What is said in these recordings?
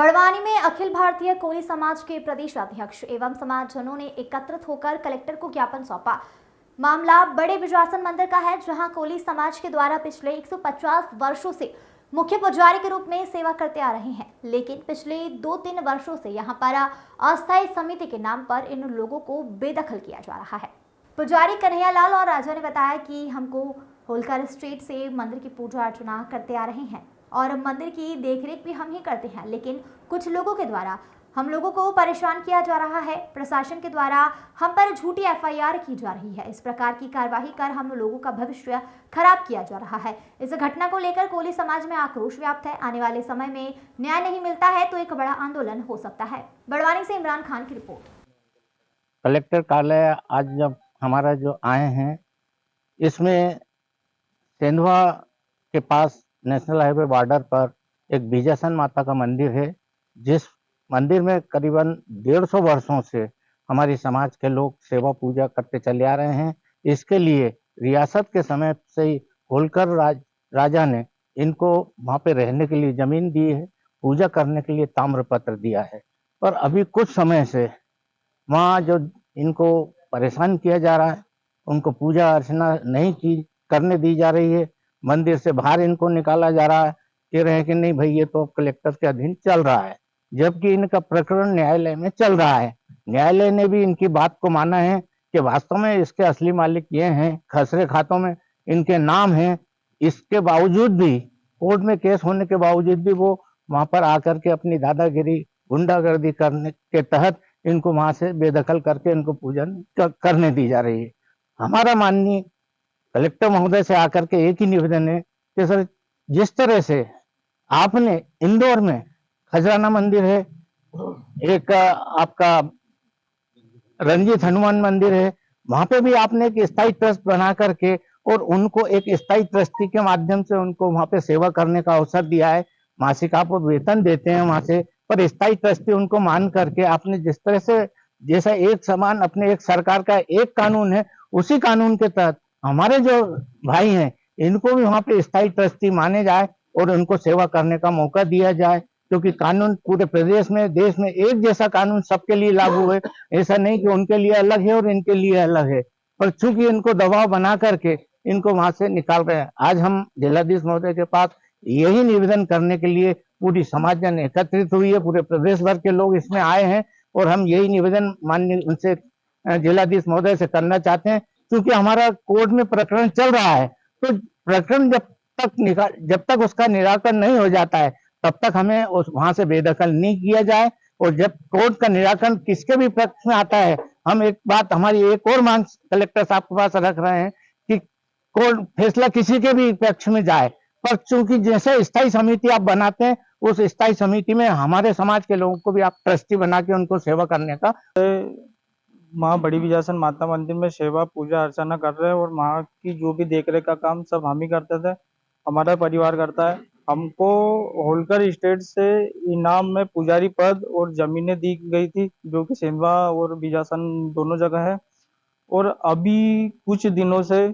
बड़वानी में अखिल भारतीय कोली समाज के प्रदेश अध्यक्ष एवं समाजजनों ने एकत्रित होकर कलेक्टर को ज्ञापन सौंपा। मामला बड़े बिजासन मंदिर का है, जहां कोली समाज के द्वारा पिछले 150 वर्षों से मुख्य पुजारी के रूप में सेवा करते आ रहे हैं, लेकिन पिछले 2-3 वर्षों से यहां पर अस्थायी समिति के नाम पर इन लोगों को बेदखल किया जा रहा है। पुजारी कन्हैया लाल और राजा ने बताया कि हमको होलकर स्ट्रीट से मंदिर की पूजा अर्चना करते आ रहे हैं और मंदिर की देखरेख भी हम ही करते हैं, लेकिन कुछ लोगों के द्वारा हम लोगों को परेशान किया जा रहा है। प्रशासन के द्वारा हम पर झूठी एफआईआर की जा रही है। इस प्रकार की कार्यवाही कर हम लोगों का भविष्य खराब किया जा रहा है। इस घटना को लेकर कोली समाज में आक्रोश व्याप्त है। आने वाले समय में न्याय नहीं मिलता है तो एक बड़ा आंदोलन हो सकता है। बड़वानी से इमरान खान की रिपोर्ट। कलेक्टर कार्यालय आज जब हमारा जो आए हैं, इसमें सेंधवा के पास नेशनल हाईवे बॉर्डर पर एक बीजासन माता का मंदिर है, जिस मंदिर में करीबन 150 वर्षों से हमारी समाज के लोग सेवा पूजा करते चले आ रहे हैं। इसके लिए रियासत के समय से ही होलकर राजा ने इनको वहां पे रहने के लिए जमीन दी है, पूजा करने के लिए ताम्रपत्र दिया है। पर अभी कुछ समय से वहाँ जो इनको परेशान किया जा रहा है, उनको पूजा अर्चना नहीं की करने दी जा रही है, मंदिर से बाहर इनको निकाला जा रहा है। कह रहे हैं कि नहीं भाई, ये तो कलेक्टर के अधीन चल रहा है, जबकि इनका प्रकरण न्यायालय में चल रहा है। न्यायालय ने भी इनकी बात को माना है कि वास्तव में इसके असली मालिक ये हैं, खसरे खातों में इनके नाम हैं। इसके बावजूद भी, कोर्ट में केस होने के बावजूद भी, वो वहां पर आकर के अपनी दादागिरी, गुंडागर्दी करने के तहत इनको वहां से बेदखल करके इनको पूजन करने दी जा रही है। हमारा माननीय कलेक्टर महोदय से आकर के एक ही निवेदन है कि सर, जिस तरह से आपने इंदौर में खजराना मंदिर है, एक आपका रंजीत हनुमान मंदिर है, वहां पे भी आपने एक स्थायी ट्रस्ट बना करके और उनको एक स्थायी ट्रस्टी के माध्यम से उनको वहां पे सेवा करने का अवसर दिया है। मासिक आप वेतन देते हैं वहां से, पर स्थायी ट्रस्टी उनको मान करके आपने जिस तरह से, जैसा एक समान अपने एक सरकार का एक कानून है, उसी कानून के तहत हमारे जो भाई हैं इनको भी वहां पे स्थायी ट्रस्टी माने जाए और उनको सेवा करने का मौका दिया जाए, क्योंकि कानून पूरे प्रदेश में, देश में एक जैसा कानून सबके लिए लागू है। ऐसा नहीं कि उनके लिए अलग है और इनके लिए अलग है, पर चूंकि इनको दबाव बना करके इनको वहां से निकाल रहे हैं। आज हम जिलाधीश महोदय के पास यही निवेदन करने के लिए पूरी समाज जन एकत्रित हुई है, पूरे प्रदेश भर के लोग इसमें आए हैं और हम यही निवेदन माननीय उनसे जिलाधीश महोदय से करना चाहते हैं। क्योंकि हमारा कोर्ट में प्रकरण चल रहा है, तो प्रकरण जब तक उसका निराकरण नहीं हो जाता है, तब तक हमें वहां से बेदखल नहीं किया जाए। और जब कोर्ट का निराकरण किसके भी पक्ष में आता है, हम एक बात, हमारी एक और मांग कलेक्टर साहब के पास रख रहे हैं कि कोर्ट फैसला किसी के भी पक्ष में जाए, पर चूंकि जैसे स्थायी समिति आप बनाते हैं, उस स्थायी समिति में हमारे समाज के लोगों को भी आप ट्रस्टी बना के उनको सेवा करने का। माँ बड़ी बिजासन माता मंदिर में सेवा पूजा अर्चना कर रहे हैं और माँ की जो भी देखरेख का काम सब हम ही करते थे, हमारा परिवार करता है। हमको होलकर स्टेट से इनाम में पुजारी पद और जमीनें दी गई थी, जो कि सेंधवा और बिजासन दोनों जगह है। और अभी कुछ दिनों से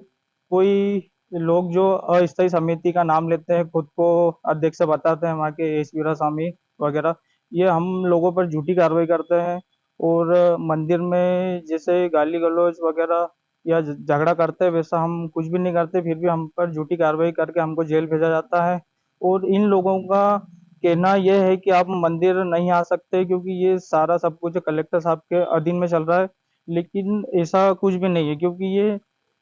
कोई लोग जो अस्थायी समिति का नाम लेते हैं, खुद को अध्यक्ष बताते हैं, वहाँ के एसवीरा स्वामी वगैरह, ये हम लोगों पर झूठी कार्रवाई करते हैं और मंदिर में जैसे गाली गलौज वगैरह या झगड़ा करते हैं, वैसा हम कुछ भी नहीं करते, फिर भी हम पर झूठी कार्रवाई करके हमको जेल भेजा जाता है। और इन लोगों का कहना यह है कि आप मंदिर नहीं आ सकते क्योंकि ये सारा सब कुछ कलेक्टर साहब के अधीन में चल रहा है, लेकिन ऐसा कुछ भी नहीं है, क्योंकि ये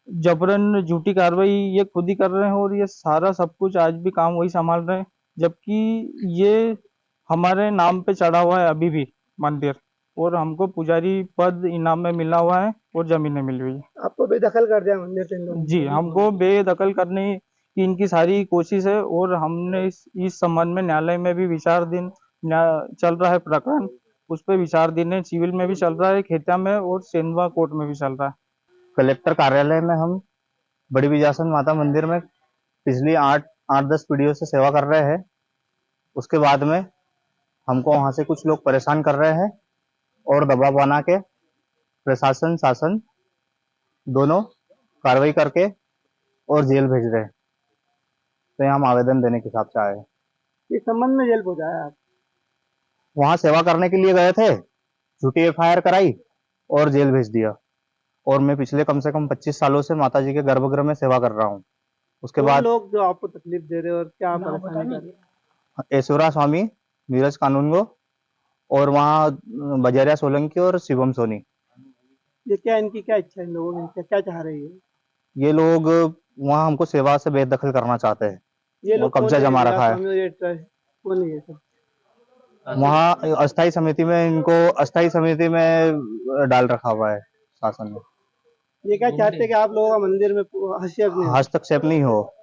जबरन झूठी कार्रवाई ये खुद ही कर रहे हैं और ये सारा सब कुछ आज भी काम वही संभाल रहे हैं, जबकि ये हमारे नाम पे चढ़ा हुआ है अभी भी मंदिर, और हमको पुजारी पद इनाम में मिला हुआ है और जमीनें मिली हुई है। आपको बेदखल कर दिया मंदिर से इन लोगों ने? जी, हमको बेदखल करने की इनकी सारी कोशिश है और हमने इस संबंध में न्यायालय में भी विचाराधीन चल रहा है प्रकरण, उस पर विचाराधीन है, सिविल में भी चल रहा है, खेतिया में और सेंधवा कोर्ट में भी चल रहा है। कलेक्टर कार्यालय में हम बड़ी बिजासन माता मंदिर में पिछली 8-10 पीढ़ियों से सेवा कर रहे हैं। उसके बाद में हमको वहां से कुछ लोग परेशान कर रहे हैं और दबाव बना के प्रशासन शासन दोनों कार्रवाई करके और जेल भेज रहे हैं। तो हम आवेदन देने के हिसाब से आए हैं। इस संबंध में जेल पहुंचाया आप? वहां सेवा करने के लिए गए थे, झूठी एफआईआर कराई और जेल भेज दिया। और मैं पिछले कम से कम 25 सालों से माता जी के गर्भगृह में सेवा कर रहा हूँ। उसके कौन बाद लोग जो आपको तकलीफ दे रहे हैं और क्या परेशानी कर रहे हैं? ऐश्वर्या स्वामी, नीरज कानूनगो और वहाँ बजरिया सोलंकी और शिवम सोनी। ये क्या इनकी क्या इच्छा है, इन लोगों की क्या क्या चाह रही है? ये लोग वहाँ हमको सेवा से बेदखल करना चाहते हैं। ये और लोग कब्जा कौन है? जमा विलास रखा है। स्वामी और ये ट्रस्ट कौन है ये सब? वहाँ अस्थाई समिति में इनको अस्थाई समिति में डाल रखा हुआ है शासन ने। ये क्या चाहते हैं कि आप लोगों का मंदिर में हस्तक्षेप नहीं हो? हस्तक्षेप नहीं हो।